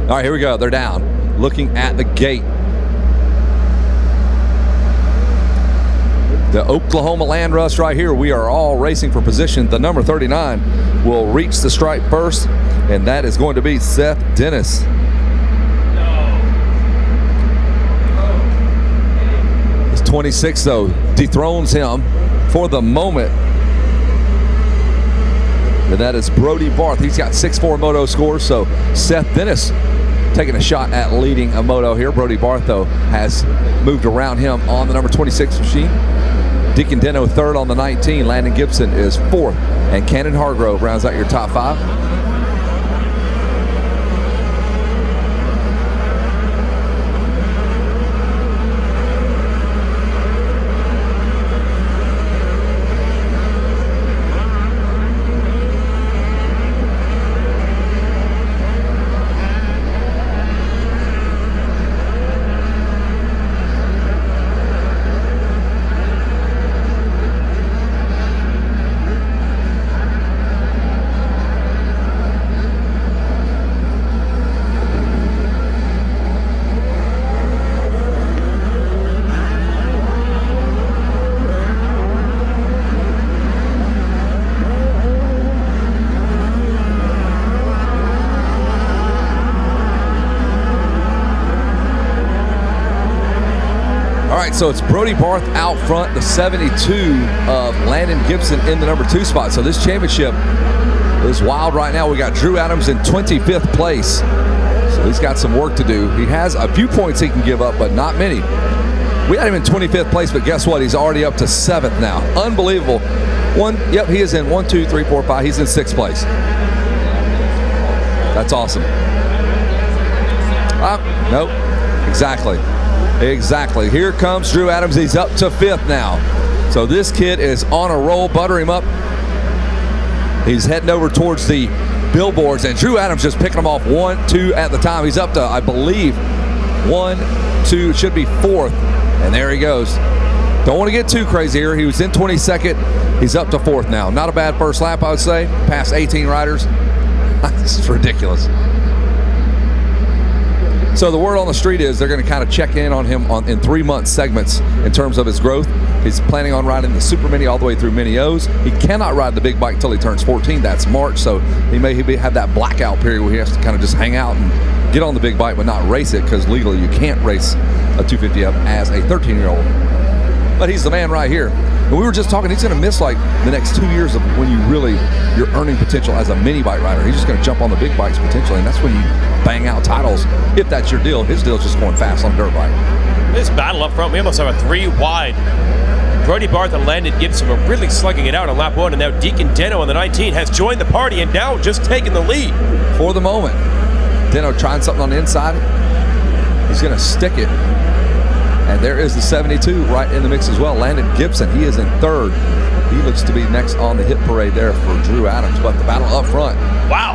All right, here we go. They're down. Looking at the gate. The Oklahoma Land Rush right here. We are all racing for position. The number 39 will reach the stripe first, and that is going to be Seth Dennis. His 26, though, dethrones him for the moment. And that is Brody Barth. He's got 6'4" moto scores, so Seth Dennis taking a shot at leading a moto here. Brody Barth, though, has moved around him on the number 26 machine. Deacon Denno third on the 19. Landon Gibson is fourth. And Cannon Hargrove rounds out your top five. So it's Brody Barth out front, the 72 of Landon Gibson in the number 2 spot. So this championship is wild right now. We got Drew Adams in 25th place. So he's got some work to do. He has a few points he can give up, but not many. We had him in 25th place, but guess what? He's already up to 7th now. Unbelievable. Yep, he is in 1, 2, 3, 4, 5. He's in 6th place. That's awesome. Nope, exactly. Exactly. Here comes Drew Adams. He's up to 5th now. So this kid is on a roll. Butter him up. He's heading over towards the billboards, and Drew Adams just picking them off 1, 2 at the time. He's up to, I believe, 1, 2, it should be 4th. And there he goes. Don't want to get too crazy here. He was in 22nd. He's up to 4th now. Not a bad first lap, I would say. Past 18 riders. This is ridiculous. So the word on the street is they're going to kind of check in on him in 3-month segments in terms of his growth. He's planning on riding the Super Mini all the way through Mini O's. He cannot ride the big bike until he turns 14. That's March, so he may have that blackout period where he has to kind of just hang out and get on the big bike but not race it, because legally you can't race a 250F as a 13-year-old. But he's the man right here. And we were just talking, he's going to miss like the next 2 years of when you're earning potential as a mini bike rider. He's just going to jump on the big bikes potentially, and that's when you bang out titles, if that's your deal. His deal is just going fast on a dirt bike. This battle up front, we almost have a 3 wide. Brody Barth and Landon Gibson were really slugging it out on lap 1, and now Deacon Denno on the 19 has joined the party and now just taking the lead. For the moment. Denno trying something on the inside. He's going to stick it. And there is the 72 right in the mix as well. Landon Gibson, he is in 3rd. He looks to be next on the hit parade there for Drew Adams. But the battle up front. Wow.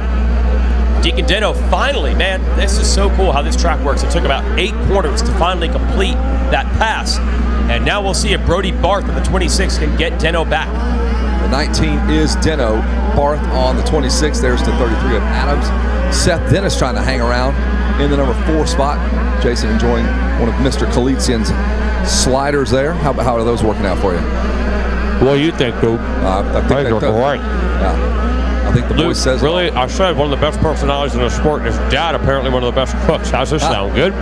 Deacon Denno finally, man, this is so cool how this track works. It took about 8 corners to finally complete that pass. And now we'll see if Brody Barth on the 26 can get Denno back. The 19 is Denno. Barth on the 26. There's the 33 of Adams. Seth Dennis trying to hang around in the number 4 spot. Jason enjoying one of Mr. Kalitsian's sliders there. How are those working out for you? What do you think, Duke? I think they're great. Yeah. I think the voice says really, I said one of the best personalities in the sport. His dad apparently one of the best cooks. How's this sound? Good?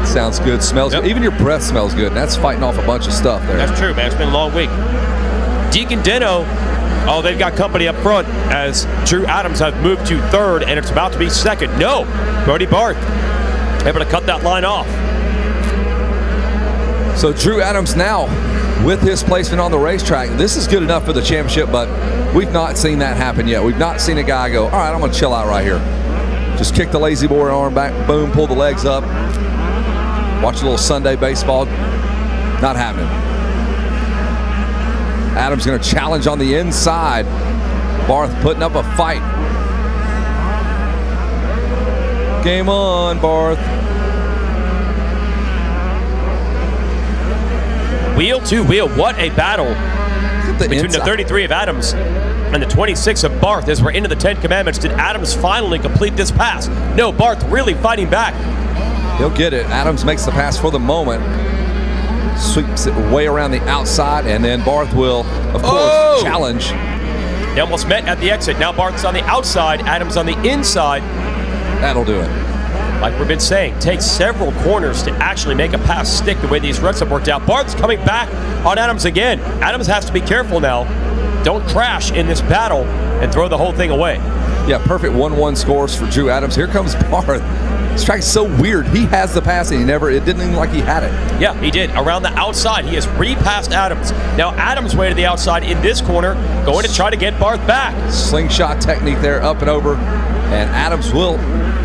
Sounds good. Smells good. Even your breath smells good. And that's fighting off a bunch of stuff there. That's true, man. It's been a long week. Deacon Denno, oh, they've got company up front as Drew Adams has moved to 3rd, and it's about to be 2nd. No, Brody Barth able to cut that line off. So Drew Adams now with his placement on the racetrack. This is good enough for the championship, but we've not seen that happen yet. We've not seen a guy go, all right, I'm going to chill out right here. Just kick the lazy boy arm back, boom, pull the legs up, watch a little Sunday baseball. Not happening. Adams going to challenge on the inside. Barth putting up a fight. Game on, Barth. Wheel to wheel. What a battle between the 33 of Adams And the 26 of Barth as we're into the 10 commandments. Did Adams finally complete this pass? No, Barth really fighting back. He'll get it. Adams makes the pass for the moment. Sweeps it way around the outside, and then Barth will, of course, challenge. They almost met at the exit. Now Barth's on the outside, Adams on the inside. That'll do it. Like we've been saying, takes several corners to actually make a pass stick the way these ruts have worked out. Barth's coming back on Adams again. Adams has to be careful now. Don't crash in this battle and throw the whole thing away. Yeah, perfect 1-1 scores for Drew Adams. Here comes Barth. This track is so weird. He has the pass and it didn't even like he had it. Yeah, he did. Around the outside, he has repassed Adams. Now Adams way to the outside in this corner, going to try to get Barth back. Slingshot technique there, up and over. And Adams will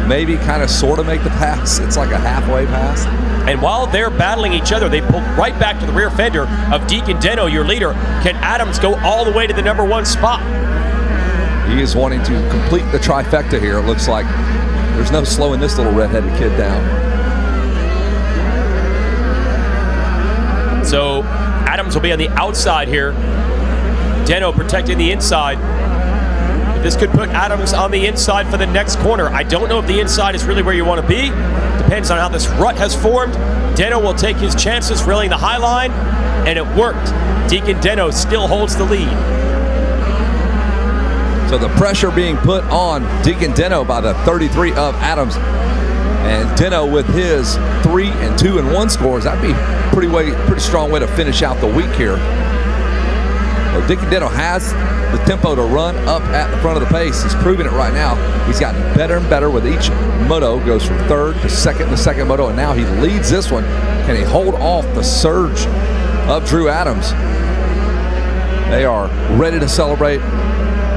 maybe kind of sort of make the pass. It's like a halfway pass. And while they're battling each other, they pull right back to the rear fender of Deacon Denno, your leader. Can Adams go all the way to the number 1 spot? He is wanting to complete the trifecta here. It looks like there's no slowing this little redheaded kid down. So Adams will be on the outside here. Denno protecting the inside. This could put Adams on the inside for the next corner. I don't know if the inside is really where you want to be. Depends on how this rut has formed. Denno will take his chances, railing the high line, and it worked. Deacon Denno still holds the lead. So the pressure being put on Deacon Denno by the 33 of Adams. And Denno with his 3 and 2 and 1 scores. That'd be pretty strong way to finish out the week here. Well, Deacon Denno has the tempo to run up at the front of the pace. He's proving it right now. He's gotten better and better with each moto. Goes from third to second moto, and now he leads this one. Can he hold off the surge of Drew Adams? They are ready to celebrate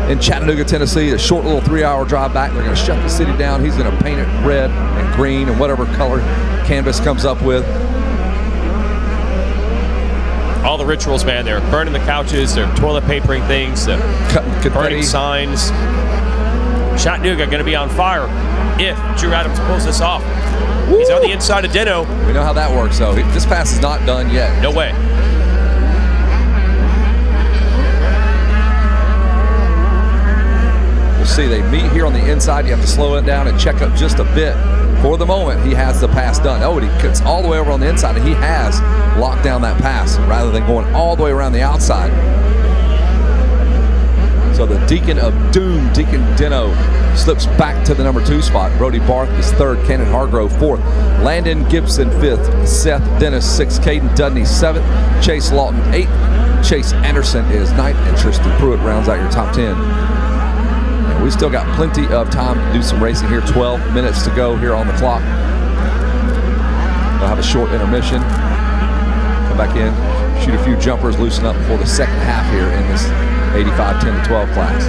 in Chattanooga, Tennessee. A short little 3-hour drive back. They're going to shut the city down. He's going to paint it red and green and whatever color canvas comes up with. All the rituals, man. They're burning the couches, they're toilet papering things, they're burning signs. Chattanooga going to be on fire if Drew Adams pulls this off. Woo! He's on the inside of Denno. We know how that works, though. This pass is not done yet. No way. We'll see. They meet here on the inside. You have to slow it down and check up just a bit. For the moment, he has the pass done. Oh, and he cuts all the way over on the inside, and he has locked down that pass rather than going all the way around the outside. So the Deacon of Doom, Deacon Denno, slips back to the number 2 spot. Brody Barth is 3rd, Cannon Hargrove 4th, Landon Gibson 5th, Seth Dennis 6th, Caden Dudney 7th, Chase Lawton 8th, Chase Anderson is 9th, and Tristan Pruitt rounds out your top 10. We still got plenty of time to do some racing here. 12 minutes to go here on the clock. We'll have a short intermission. Come back in, shoot a few jumpers, loosen up before the second half here in this 85 10-12 class.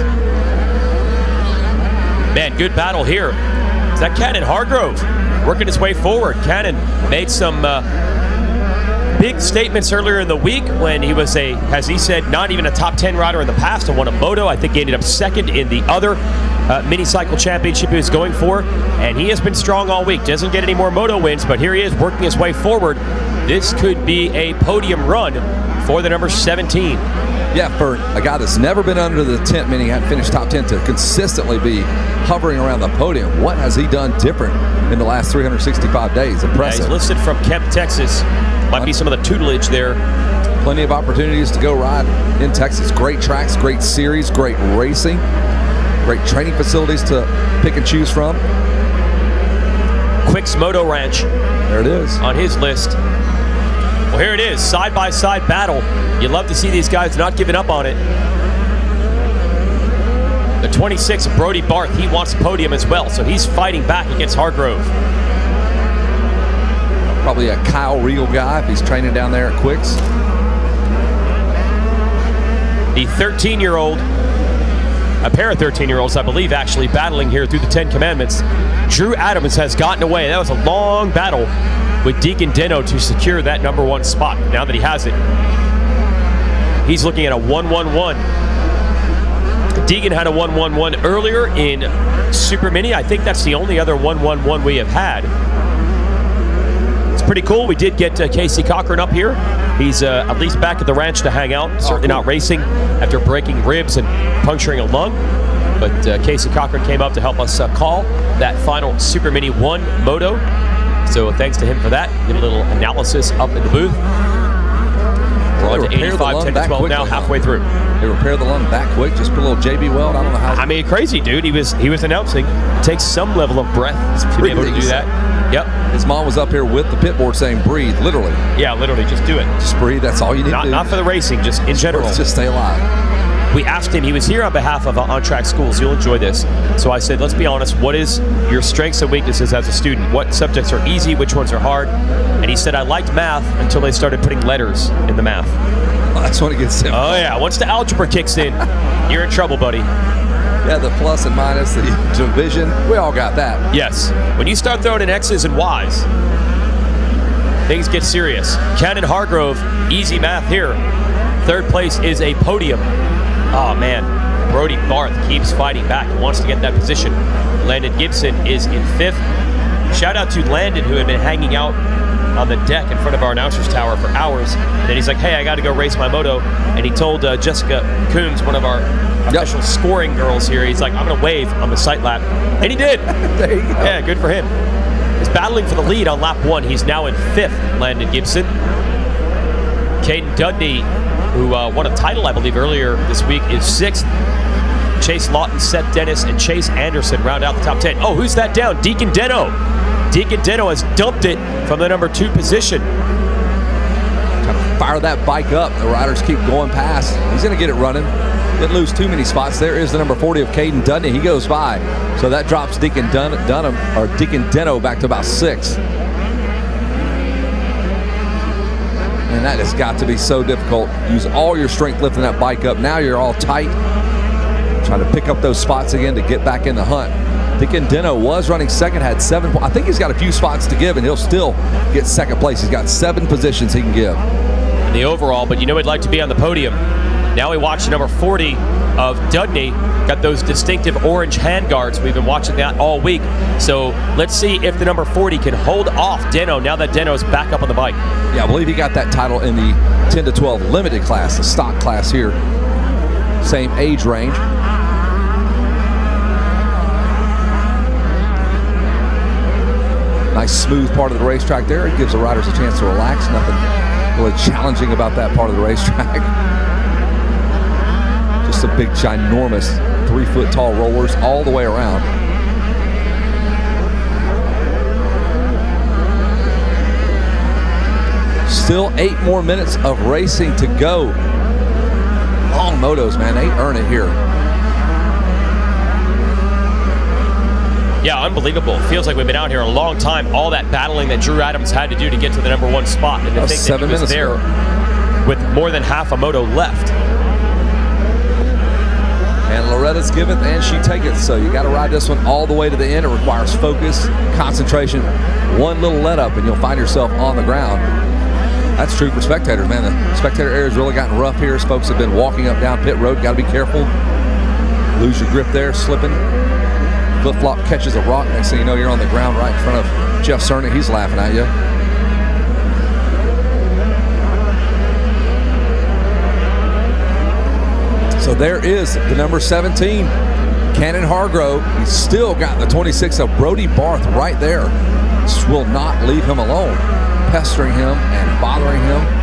Man, good battle here. Is that Cannon Hargrove working his way forward? Cannon made some big statements earlier in the week when he was as he said, not even a top 10 rider in the past and won a Moto. I think he ended up 2nd in the other mini cycle championship he was going for, and he has been strong all week. Doesn't get any more Moto wins, but here he is working his way forward. This could be a podium run for the number 17. Yeah, for a guy that's never been under the tent, meaning he hadn't finished top 10, to consistently be hovering around the podium. What has he done different in the last 365 days? Impressive. Yeah, he's listed from Kemp, Texas. Might be some of the tutelage there. Plenty of opportunities to go ride in Texas. Great tracks, great series, great racing, great training facilities to pick and choose from. Quick's Moto Ranch. There it is. On his list. Well, here it is, side-by-side battle. You love to see these guys not giving up on it. The 26, Brody Barth, he wants podium as well, so he's fighting back against Hargrove. Probably a Kyle Regal guy if he's training down there at Quick's. The 13-year-old, a pair of 13-year-olds, I believe, actually battling here through the 10 Commandments. Drew Adams has gotten away. That was a long battle with Deacon Denno to secure that number 1 spot. Now that he has it, he's looking at a 1-1-1. Deacon had a 1-1-1 earlier in Super Mini. I think that's the only other 1-1-1 we have had. It's pretty cool. We did get Casey Cochran up here. He's at least back at the ranch to hang out. Certainly not racing after breaking ribs and puncturing a lung. But Casey Cochran came up to help us call that final Super Mini 1 Moto. So thanks to him for that. Did a little analysis up in the booth. We're on to 85, 10 to 12 now, halfway through. They repaired the lung that quick. Just put a little JB weld. I don't know how. I mean, crazy, dude. He was announcing. It takes some level of breath to be able to do that. Yep. His mom was up here with the pit board saying, breathe, literally. Yeah, literally, just do it. Just breathe, that's all you need to do. Not for the racing, just in general. Just stay alive. We asked him, he was here on behalf of On Track Schools. You'll enjoy this. So I said, let's be honest, what is your strengths and weaknesses as a student? What subjects are easy, which ones are hard? And he said, I liked math until they started putting letters in the math. Well, that's when it gets simple. Oh yeah, once the algebra kicks in, you're in trouble, buddy. Yeah, the plus and minus, the division, we all got that. Yes. When you start throwing in X's and Y's, things get serious. Cannon Hargrove, easy math here. Third place is a podium. Oh man, Brody Barth keeps fighting back, wants to get that position. Landon Gibson is in 5th. Shout out to Landon, who had been hanging out on the deck in front of our announcer's tower for hours. And then he's like, hey, I got to go race my moto. And he told Jessica Coombs, one of our official scoring girls here, he's like, I'm going to wave on the sight lap. And he did. There you go. Yeah, good for him. He's battling for the lead on lap 1. He's now in 5th, Landon Gibson. Caden Dudney, who won a title, I believe, earlier this week, is 6th. Chase Lawton, Seth Dennis, and Chase Anderson round out the top 10. Oh, who's that down? Deacon Denno. Deacon Denno has dumped it from the number 2 position. Trying to fire that bike up. The riders keep going past. He's going to get it running. Didn't lose too many spots. There is the number 40 of Caden Dudney. He goes by. So that drops Deacon Denno back to about 6th. And that has got to be so difficult. Use all your strength lifting that bike up. Now you're all tight. Trying to pick up those spots again to get back in the hunt. Deacon Denno was running second, had 7. I think he's got a few spots to give, and he'll still get second place. He's got 7 positions he can give. In the overall, but you know he'd like to be on the podium. Now we watch number 40 of Dudney. Got those distinctive orange handguards. We've been watching that all week. So let's see if the number 40 can hold off Denno now that Denno's back up on the bike. Yeah, I believe he got that title in the 10 to 12 limited class, the stock class here. Same age range. Nice smooth part of the racetrack there. It gives the riders a chance to relax. Nothing really challenging about that part of the racetrack. Just some big, ginormous 3-foot tall rollers all the way around. Still 8 more minutes of racing to go. Long motos, man. They earn it here. Yeah, unbelievable. Feels like we've been out here a long time. All that battling that Drew Adams had to do to get to the number 1 spot. And to think that he was there with more than half a moto left. And Loretta's giveth and she taketh. So you got to ride this one all the way to the end. It requires focus, concentration. One little let up and you'll find yourself on the ground. That's true for spectators, man. The spectator area's really gotten rough here as folks have been walking up down pit road. Got to be careful. Lose your grip there, slipping. Flip-flop catches a rock. Next thing you know, you're on the ground right in front of Jeff Cerny. He's laughing at you. So there is the number 17, Cannon Hargrove. He's still got the 26 of Brody Barth right there. This will not leave him alone, pestering him and bothering him.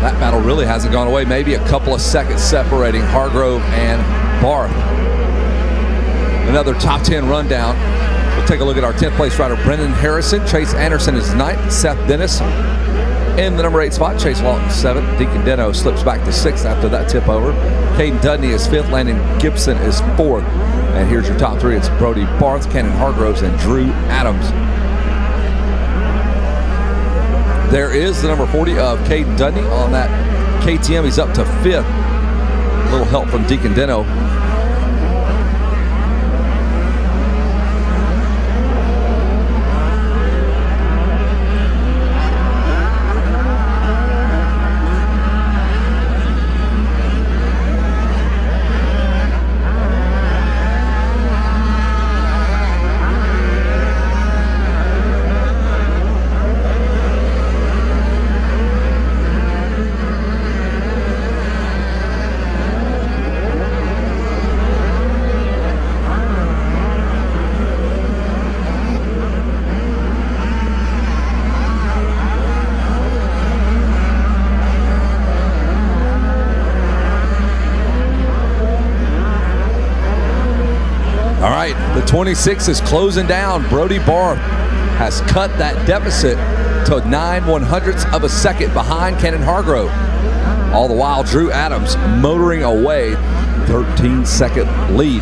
That battle really hasn't gone away. Maybe a couple of seconds separating Hargrove and Barth. Another top 10 rundown. We'll take a look at our 10th place rider, Brendan Harrison. Chase Anderson is 9th. Seth Dennis in the number 8 spot. Chase Lawton 7th. Deacon Denno slips back to 6th after that tip over. Caden Dudney is 5th. Landon Gibson is 4th. And here's your top 3. It's Brody Barth, Cannon Hargroves, and Drew Adams. There is the number 40 of Caden Dudney on that KTM. He's up to 5th. A little help from Deacon Denno. The 26 is closing down. Brody Barth has cut that deficit to 9/100ths of a second behind Cannon Hargrove. All the while, Drew Adams motoring away, 13-second lead.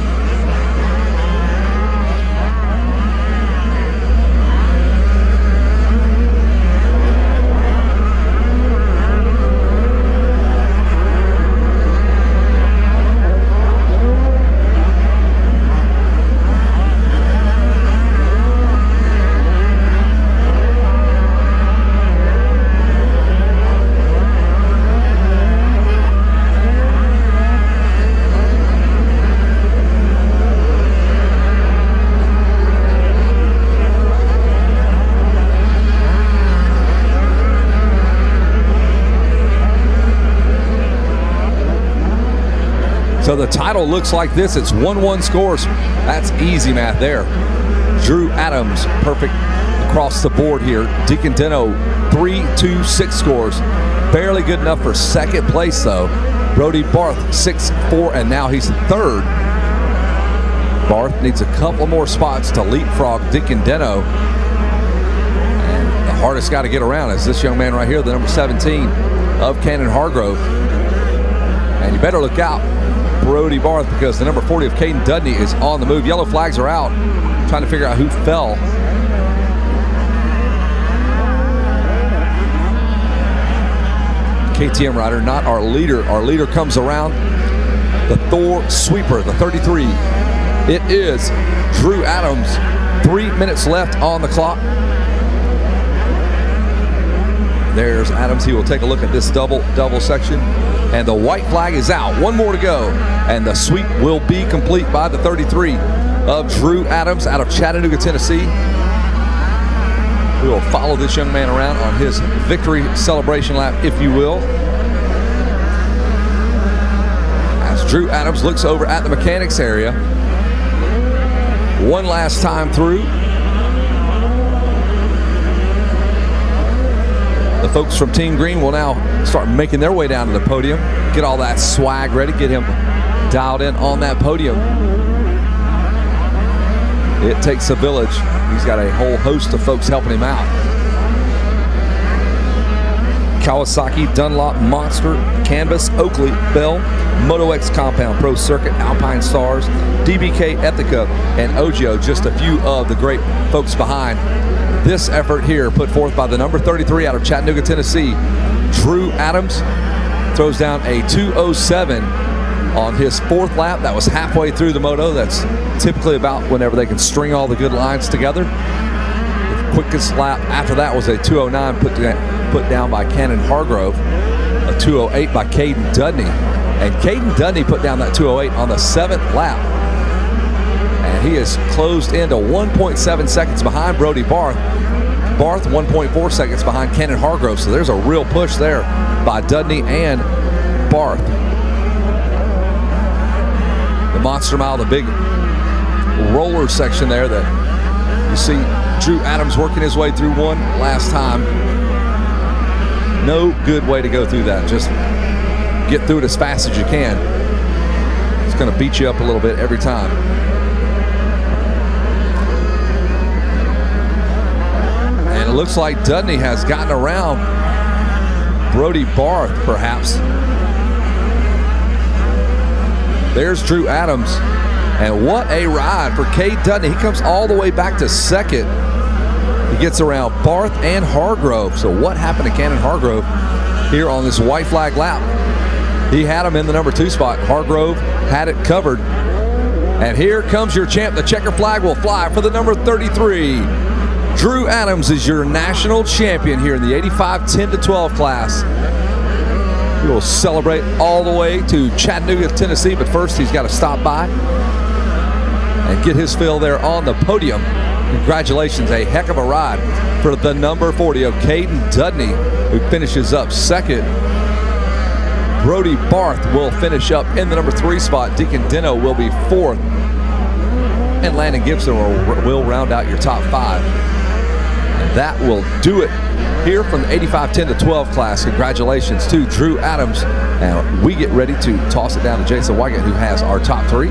So the title looks like this. It's 1-1 scores. That's easy math there. Drew Adams, perfect across the board here. Deacon Denno, 3-2-6 scores. Barely good enough for second place, though. Brody Barth, 6-4, and now he's third. Barth needs a couple more spots to leapfrog Deacon Denno. And the hardest guy to get around is this young man right here, the number 17 of Cannon Hargrove. And you better look out, Brody Barth, because the number 40 of Caden Dudney is on the move. Yellow flags are out, trying to figure out who fell. KTM rider, not our leader. Our leader comes around, the Thor sweeper, the 33. It is Drew Adams. 3 minutes left on the clock. There's Adams. He will take a look at this double section. And the white flag is out. One more to go. And the sweep will be complete by the 33 of Drew Adams out of Chattanooga, Tennessee. We will follow this young man around on his victory celebration lap, if you will. As Drew Adams looks over at the mechanics area. One last time through. The folks from Team Green will now start making their way down to the podium, get all that swag ready, get him dialed in on that podium. It takes a village. He's got a whole host of folks helping him out. Kawasaki, Dunlop, Monster, Canvas, Oakley, Bell, Moto X Compound, Pro Circuit, Alpine Stars, DBK, Ethica, and Ogio, just a few of the great folks behind this effort here, put forth by the number 33 out of Chattanooga, Tennessee. Drew Adams throws down a 2:07 on his fourth lap. That was halfway through the moto. That's typically about whenever they can string all the good lines together. The quickest lap after that was a 2:09 put down by Cannon Hargrove, a 2:08 by Caden Dudney. And Caden Dudney put down that 2:08 on the seventh lap. And he is closed into 1.7 seconds behind Brody Barth. Barth 1.4 seconds behind Cannon Hargrove. So there's a real push there by Dudney and Barth. The Monster Mile, the big roller section there that you see Drew Adams working his way through one last time. No good way to go through that. Just get through it as fast as you can. It's going to beat you up a little bit every time. And it looks like Dudney has gotten around Brody Barth, perhaps. There's Drew Adams. And what a ride for Cade Dudney. He comes all the way back to second. He gets around Barth and Hargrove. So what happened to Cannon Hargrove here on this white flag lap? He had him in the number 2 spot. Hargrove had it covered. And here comes your champ. The checker flag will fly for the number 33. Drew Adams is your national champion here in the 85 10-12 class. We will celebrate all the way to Chattanooga, Tennessee, but first he's got to stop by and get his fill there on the podium. Congratulations, a heck of a ride for the number 40 of Caden Dudney, who finishes up second. Brody Barth will finish up in the number 3 spot. Deacon Denno will be 4th. And Landon Gibson will round out your top 5. And that will do it here from the 85 10-12 class. Congratulations to Drew Adams. And we get ready to toss it down to Jason Weigand, who has our top 3.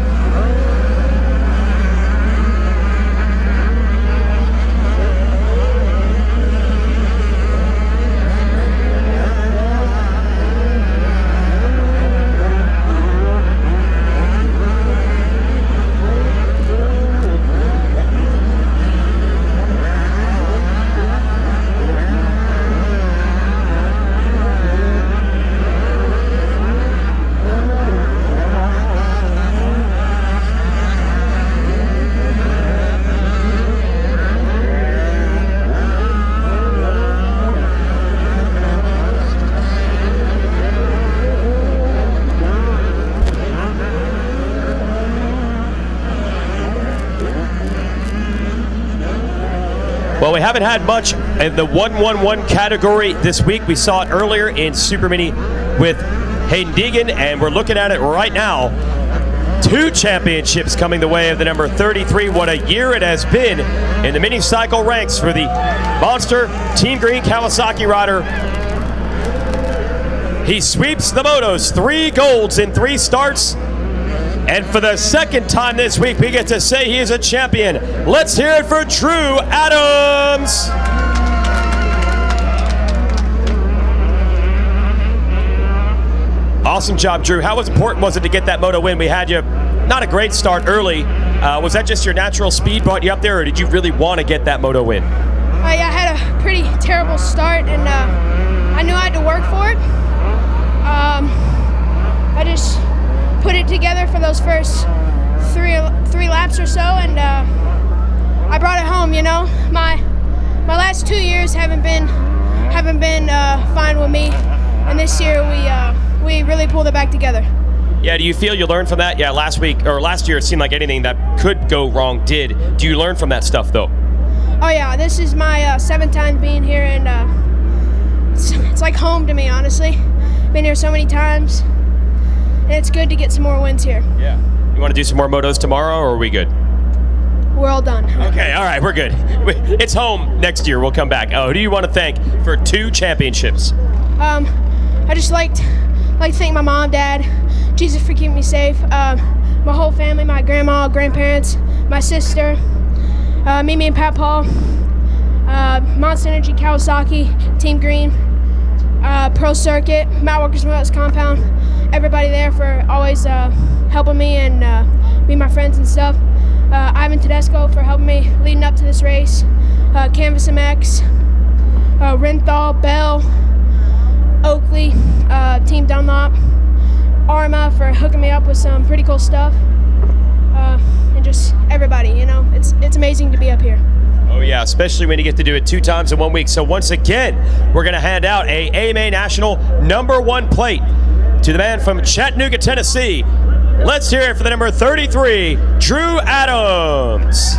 Well, we haven't had much in the 1-1-1 category this week. We saw it earlier in Super Mini with Hayden Deegan, and we're looking at it right now. 2 championships coming the way of the number 33. What a year it has been in the mini cycle ranks for the Monster Team Green Kawasaki rider. He sweeps the motos, 3 golds in 3 starts. And for the second time this week, we get to say he is a champion. Let's hear it for Drew Adams. Awesome job, Drew. How important was it to get that moto win? We had you not a great start early. Was that just your natural speed brought you up there, or did you really want to get that moto win? Yeah, I had a pretty terrible start, and I knew I had to work for it. I just put it together for those first three laps or so, and I brought it home. You know, my last 2 years haven't been fine with me, and this year we really pulled it back together. Yeah, do you feel you learned from that? Yeah, last year it seemed like anything that could go wrong did. Do you learn from that stuff though? Oh yeah, this is my 7th time being here, and it's like home to me, honestly. Been here so many times, and it's good to get some more wins here. Yeah. You want to do some more motos tomorrow, or are we good? We're all done. Okay, all right, we're good. It's home next year. We'll come back. Oh, who do you want to thank for 2 championships? I just like to thank my mom, dad, Jesus for keeping me safe, my whole family, my grandma, grandparents, my sister, Mimi and Pat Paul, Monster Energy Kawasaki, Team Green, Pro Circuit, Matt Walker's Motos Compound, everybody there for always helping me and being my friends and stuff. Ivan Tedesco for helping me leading up to this race, Canvas MX, Renthal, Bell, Oakley, Team Dunlop, Arma for hooking me up with some pretty cool stuff, and just everybody. You know, it's amazing to be up here. Oh yeah, especially when you get to do it 2 times in 1 week. So once again, we're going to hand out a AMA National #1 plate to the man from Chattanooga, Tennessee. Let's hear it for the number 33, Drew Adams.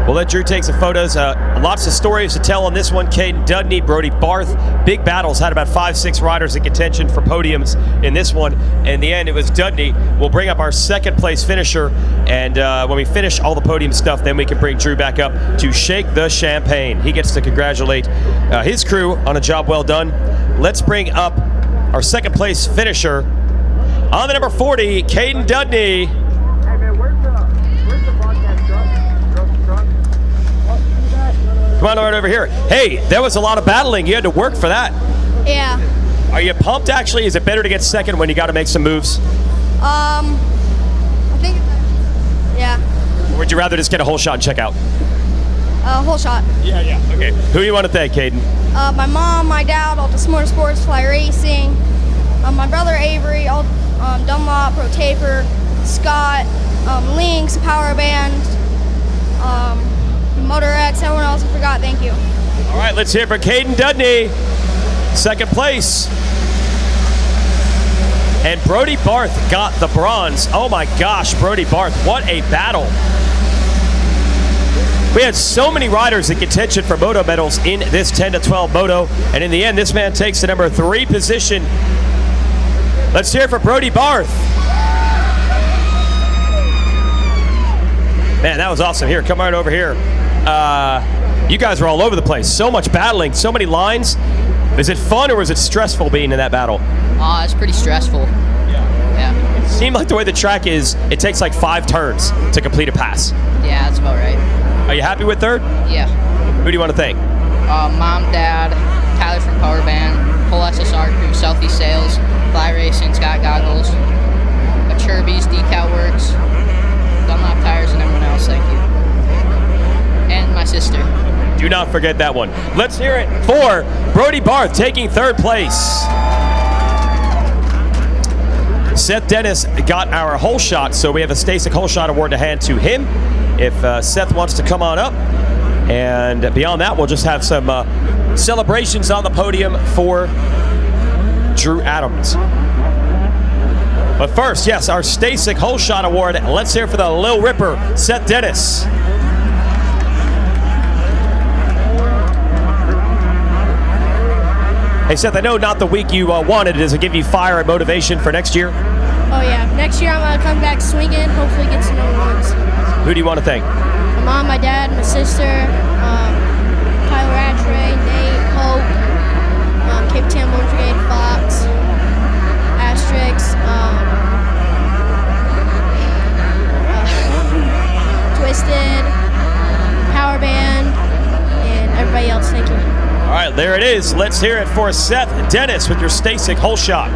We'll let Drew take some photos. Lots of stories to tell on this one. Caden Dudney, Brody Barth, big battles. Had about 5-6 riders in contention for podiums in this one. In the end, it was Dudney. We'll bring up our 2nd place finisher, and when we finish all the podium stuff, then we can bring Drew back up to shake the champagne. He gets to congratulate his crew on a job well done. Let's bring up our 2nd place finisher on the number 40, Caden Dudney. Come on right over here. Hey, there was a lot of battling. You had to work for that. Yeah. Are you pumped, actually? Is it better to get 2nd when you got to make some moves? I think, yeah. Or would you rather just get a whole shot and check out? Whole shot. Yeah. Okay. Who do you want to thank, Caden? My mom, my dad, Altus Motorsports, Fly Racing, my brother Avery, Dunlop, Pro Taper, Scott, Lynx, Power Band, Motor X, everyone else I forgot, thank you. All right, let's hear it for Caden Dudney, 2nd place. And Brody Barth got the bronze. Oh my gosh, Brody Barth, what a battle. We had so many riders in contention for moto medals in this 10-12 moto, and in the end, this man takes the number 3 position. Let's hear it for Brody Barth. Man, that was awesome. Here, come right over here. You guys were all over the place. So much battling, so many lines. Is it fun or was it stressful being in that battle? It's pretty stressful. Yeah. It seemed like the way the track is, it takes like 5 turns to complete a pass. Yeah, that's about right. Are you happy with 3rd? Yeah. Who do you want to thank? Mom, Dad, Tyler from Power Band, whole SSR crew, Southeast Sales, Fly Racing, Scott Goggles, Chirby's, Decal Works, Dunlop Tires, and everyone else, thank you. And my sister. Do not forget that one. Let's hear it for Brody Barth taking 3rd place. Seth Dennis got our whole shot, so we have a Stasic whole shot award to hand to him if Seth wants to come on up. And beyond that, we'll just have some celebrations on the podium for Drew Adams. But first, yes, our Stasic Hole Shot Award. Let's hear for the Lil Ripper, Seth Dennis. Hey, Seth, I know not the week you wanted. Does it give you fire and motivation for next year? Oh yeah, next year I'm gonna come back swinging. Hopefully get some number ones. Who do you want to thank? My mom, my dad, my sister, Tyler Rattray, Nate, Hope, Cape Town Motor Brigade, Fox, Asterix, Twisted, Power Band, and everybody else. Thank you. All right, there it is. Let's hear it for Seth Dennis with your Stasic Hole Shot.